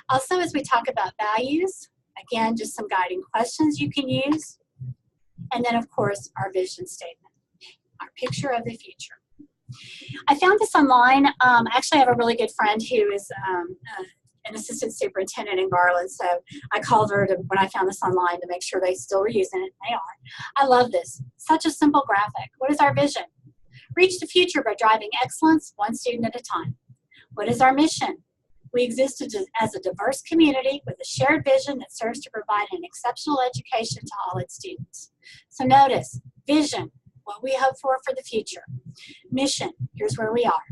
S1: Also, as we talk about values, again, just some guiding questions you can use. And then, of course, our vision statement, our picture of the future. I found this online. I actually have a really good friend who is an assistant superintendent in Garland, so I called her when I found this online to make sure they still were using it. They are. I love this. Such a simple graphic. What is our vision? Reach the future by driving excellence one student at a time. What is our mission? We exist as a diverse community with a shared vision that serves to provide an exceptional education to all its students. So notice, vision, what we hope for the future. Mission, here's where we are.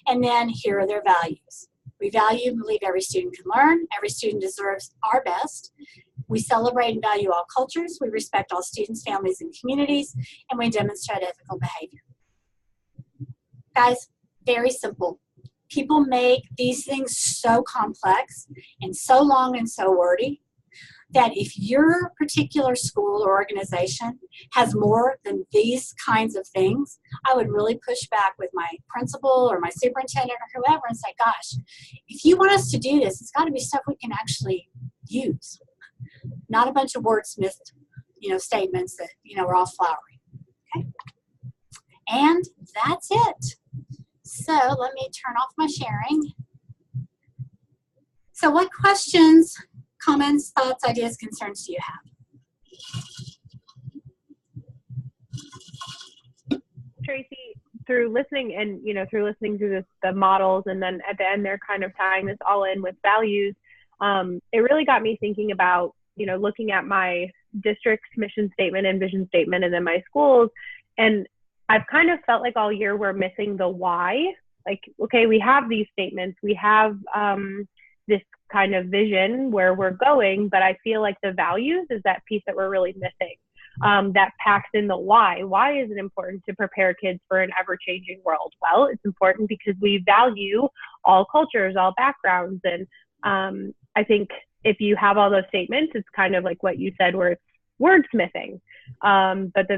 S1: And then here are their values. We value and believe every student can learn. Every student deserves our best. We celebrate and value all cultures. We respect all students, families, and communities. And we demonstrate ethical behavior. Guys, very simple. People make these things so complex and so long and so wordy that if your particular school or organization has more than these kinds of things, I would really push back with my principal or my superintendent or whoever and say, gosh, if you want us to do this, it's got to be stuff we can actually use, not a bunch of wordsmithed, statements that, are all flowery. Okay? And that's it. So let me turn off my sharing. So what questions, comments, thoughts, ideas, concerns do you have?
S4: Tracy, through listening and, through listening to the models, and then at the end, they're kind of tying this all in with values. It really got me thinking about, looking at my district's mission statement and vision statement and then my schools. And I've kind of felt like all year we're missing the why. Like, okay, we have these statements, we have this kind of vision where we're going, but I feel like the values is that piece that we're really missing. That packs in the why. Why is it important to prepare kids for an ever-changing world? Well, it's important because we value all cultures, all backgrounds. And I think if you have all those statements, it's kind of like what you said, where it's wordsmithing. But the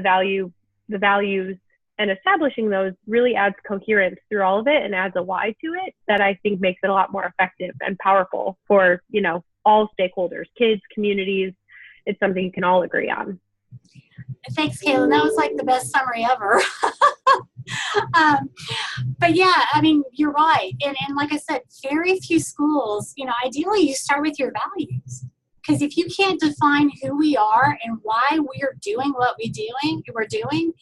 S4: values and establishing those really adds coherence through all of it and adds a why to it that I think makes it a lot more effective and powerful for, all stakeholders, kids, communities. It's something you can all agree on.
S1: Thanks, Caitlin. That was like the best summary ever. But yeah, you're right. And like I said, very few schools, ideally you start with your values. Because if you can't define who we are and why we're doing what we're doing,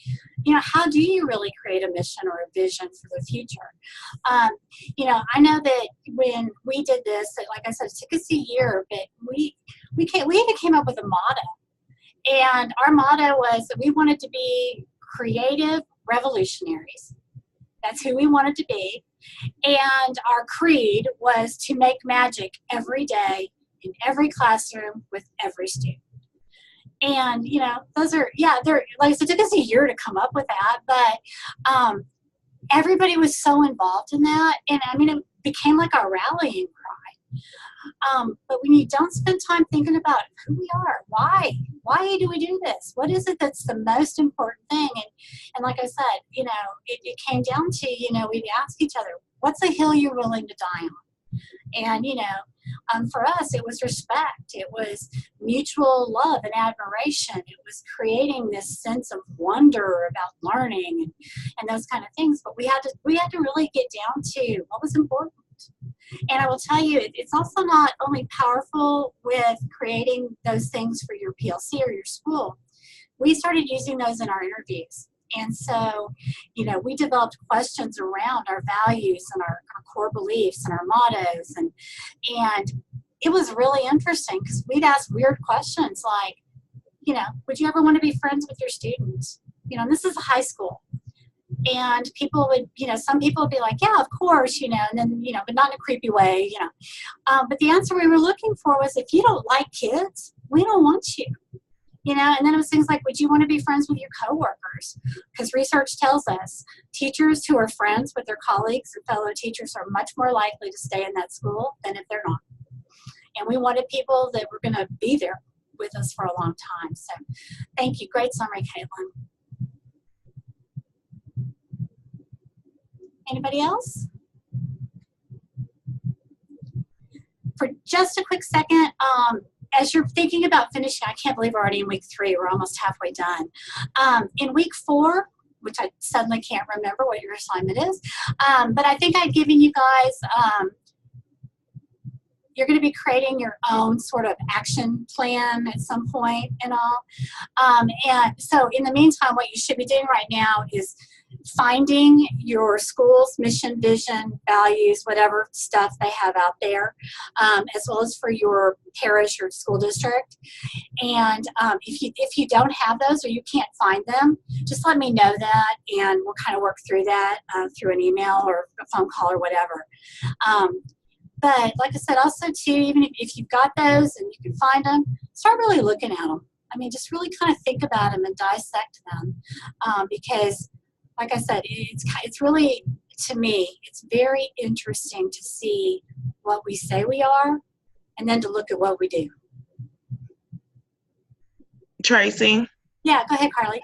S1: how do you really create a mission or a vision for the future? I know that when we did this, like I said, it took us a year, but we even came up with a motto. And our motto was that we wanted to be creative revolutionaries. That's who we wanted to be. And our creed was to make magic every day in every classroom with every student. And, those are, they're, like I said, it took us a year to come up with that, but everybody was so involved in that. And I mean, it became like our rallying cry. But when you don't spend time thinking about who we are, why do we do this? What is it that's the most important thing? And like I said, it came down to, we'd ask each other, what's a hill you're willing to die on? And, for us, it was respect. It was mutual love and admiration. It was creating this sense of wonder about learning and those kind of things. But we had to really get down to what was important. And I will tell you, it's also not only powerful with creating those things for your PLC or your school. We started using those in our interviews. And so, we developed questions around our values and our core beliefs and our mottos. And it was really interesting because we'd ask weird questions like, would you ever want to be friends with your students? And this is high school. And people would, some people would be like, yeah, of course, and then, but not in a creepy way, But the answer we were looking for was, if you don't like kids, we don't want you. And then it was things like, would you want to be friends with your coworkers? Because research tells us teachers who are friends with their colleagues and fellow teachers are much more likely to stay in that school than if they're not. And we wanted people that were going to be there with us for a long time. So thank you. Great summary, Caitlin. Anybody else? For just a quick second, as you're thinking about finishing, I can't believe we're already in week 3. We're almost halfway done. In week 4, which I suddenly can't remember what your assignment is, but I think I've given you guys, you're going to be creating your own sort of action plan at some point and all. And so in the meantime, what you should be doing right now is finding your school's mission, vision, values, whatever stuff they have out there, as well as for your parish or school district. And if you don't have those or you can't find them, just let me know that, and we'll kind of work through that through an email or a phone call or whatever. But like I said, also too, even if you've got those and you can find them, start really looking at them. I mean, just really kind of think about them and dissect them, because like I said, it's really, to me, it's very interesting to see what we say we are and then to look at what we do.
S5: Tracy?
S1: Yeah, go ahead, Carly.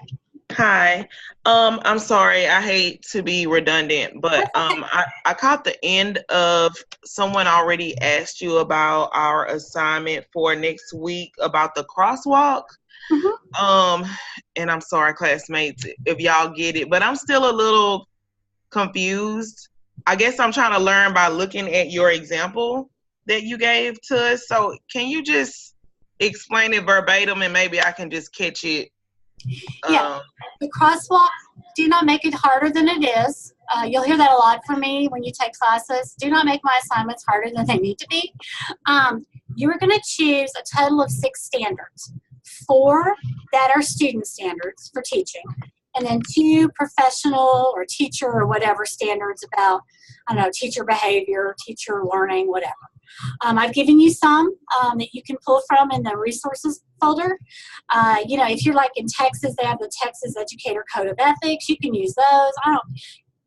S5: Hi. I'm sorry, I hate to be redundant, but I caught the end of someone already asked you about our assignment for next week about the crosswalk. Mm-hmm. And I'm sorry, classmates, if y'all get it, but I'm still a little confused. I guess I'm trying to learn by looking at your example that you gave to us. So can you just explain it verbatim and maybe I can just catch it?
S1: Yeah, the crosswalk, do not make it harder than it is. You'll hear that a lot from me when you take classes. Do not make my assignments harder than they need to be. You're going to choose a total of 6 standards. 4 that are student standards for teaching, and then 2 professional or teacher or whatever standards about, I don't know, teacher behavior, teacher learning, whatever. I've given you some that you can pull from in the resources folder. If you're like in Texas, they have the Texas Educator Code of Ethics. You can use those.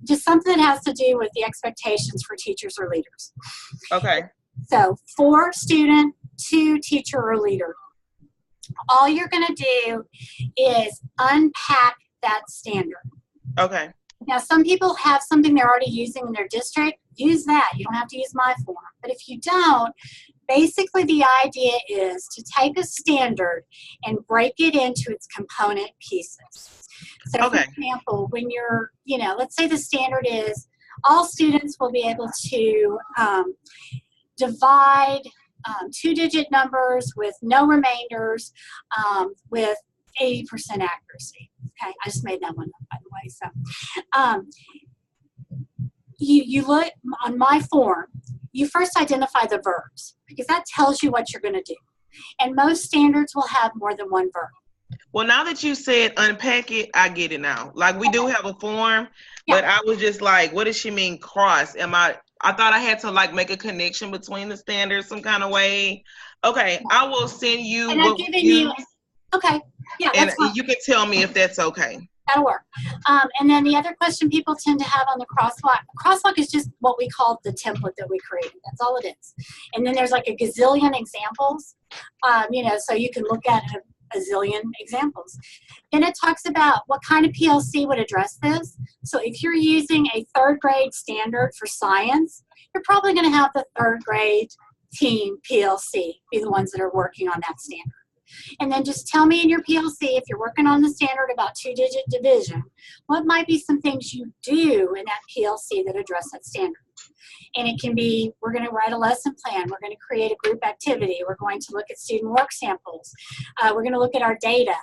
S1: Just something that has to do with the expectations for teachers or leaders.
S5: Okay.
S1: So 4 student, 2 teacher or leader. All you're going to do is unpack that standard.
S5: Okay.
S1: Now, some people have something they're already using in their district. Use that. You don't have to use my form. But if you don't, basically the idea is to take a standard and break it into its component pieces. So, okay. For example, when you're, let's say the standard is all students will be able to divide 2-digit numbers with no remainders with 80% accuracy. Okay, I just made that one up, by the way. So you look on my form, you first identify the verbs because that tells you what you're going to do. And most standards will have more than one verb.
S5: Well, now that you said unpack it, I get it now. Like we do have a form, but I was just like, what does she mean cross? I thought I had to like make a connection between the standards some kind of way. Okay, I will send you
S1: and
S5: what
S1: I'm giving you, okay, yeah,
S5: and
S1: that's fine.
S5: you can tell me if that's okay.
S1: That'll work. And then the other question people tend to have on the crosswalk is just what we call the template that we created. That's all it is. And then there's like a gazillion examples, so you can look at a zillion examples. Then it talks about what kind of PLC would address this. So if you're using a 3rd grade standard for science, you're probably going to have the 3rd grade team PLC be the ones that are working on that standard. And then just tell me in your PLC, if you're working on the standard about 2-digit division, what might be some things you do in that PLC that address that standard. And it can be, we're going to write a lesson plan. We're going to create a group activity. We're going to look at student work samples. We're going to look at our data.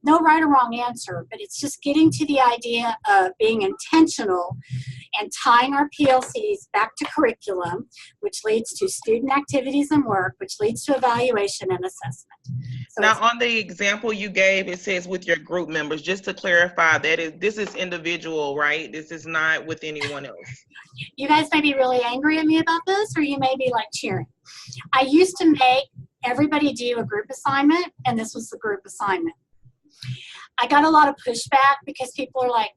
S1: No right or wrong answer, but it's just getting to the idea of being intentional and tying our PLCs back to curriculum, which leads to student activities and work, which leads to evaluation and assessment. So
S5: now, on the example you gave, it says with your group members. Just to clarify, this is individual, right? This is not with anyone else.
S1: You guys may be really angry at me about this, or you may be like cheering. I used to make everybody do a group assignment, and this was the group assignment. I got a lot of pushback because people are like,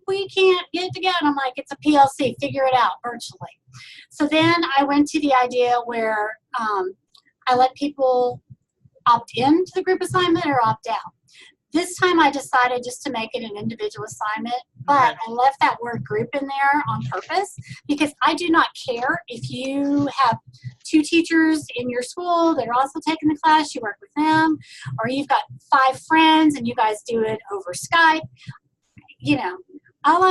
S1: we can't get it together. I'm like, it's a PLC, figure it out virtually. So then I went to the idea where I let people opt into the group assignment or opt out. This time I decided just to make it an individual assignment, but I left that word group in there on purpose because I do not care if you have 2 teachers in your school that are also taking the class, you work with them, or you've got 5 friends and you guys do it over Skype. All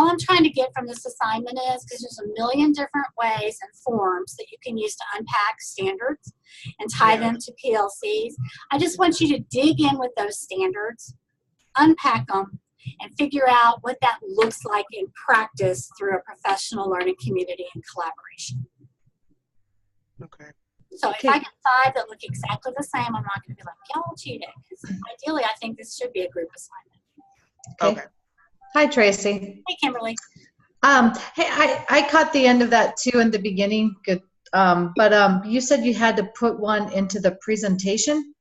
S1: I'm trying to get from this assignment is, because there's a million different ways and forms that you can use to unpack standards and tie them to PLCs. I just want you to dig in with those standards, unpack them, and figure out what that looks like in practice through a professional learning community and collaboration.
S5: Okay.
S1: So if I get 5 that look exactly the same, I'm not going to be like, y'all cheated. Because ideally, I think this should be a group assignment.
S5: Okay.
S6: Hi, Tracy.
S1: Hey, Kimberly.
S6: Hey, I caught the end of that too in the beginning. Good. But you said you had to put one into the presentation,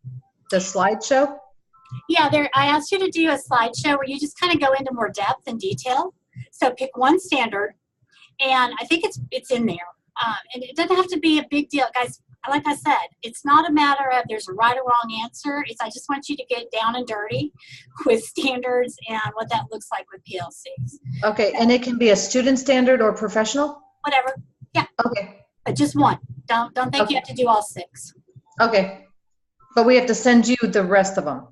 S6: the slideshow?
S1: Yeah, I asked you to do a slideshow where you just kind of go into more depth and detail. So pick one standard, and I think it's in there. And it doesn't have to be a big deal. Guys, like I said, it's not a matter of there's a right or wrong answer. I just want you to get down and dirty with standards and what that looks like with PLCs.
S6: Okay, and it can be a student standard or professional?
S1: Whatever. Yeah.
S6: Okay.
S1: But just one. Don't think you have to do all 6.
S6: Okay. But we have to send you the rest of them.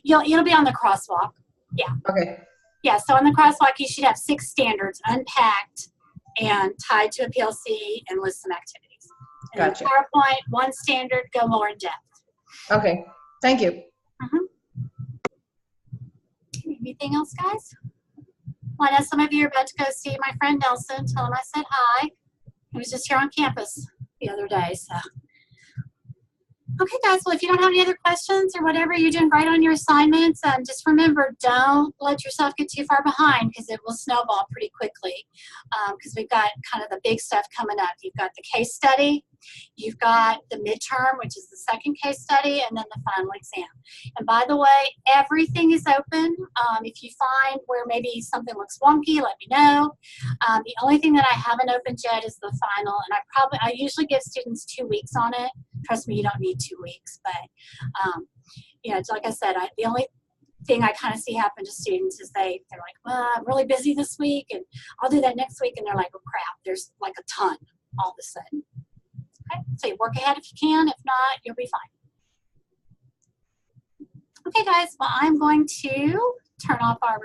S1: It'll be on the crosswalk. Yeah.
S6: Okay.
S1: Yeah, so on the crosswalk, you should have 6 standards unpacked and tied to a PLC and list some activities. And
S6: Gotcha.
S1: in PowerPoint, one standard, go more in depth.
S6: Okay. Thank you.
S1: Anything else, guys? Well, I know some of you are about to go see my friend Nelson. Tell him I said hi. He was just here on campus the other day, so. Okay, guys, well, if you don't have any other questions or whatever, you're doing great on your assignments. Just remember, don't let yourself get too far behind because it will snowball pretty quickly because we've got kind of the big stuff coming up. You've got the case study, you've got the midterm, which is the second case study, and then the final exam. And by the way, everything is open. If you find where maybe something looks wonky, let me know. The only thing that I haven't opened yet is the final, and I usually give students 2 weeks on it. Trust me, you don't need 2 weeks, but it's like I said, the only thing I kind of see happen to students is they're like, well, I'm really busy this week, and I'll do that next week, and they're like, oh crap, there's like a ton all of a sudden. Okay, so you work ahead if you can. If not, you'll be fine. Okay, guys, well, I'm going to turn off our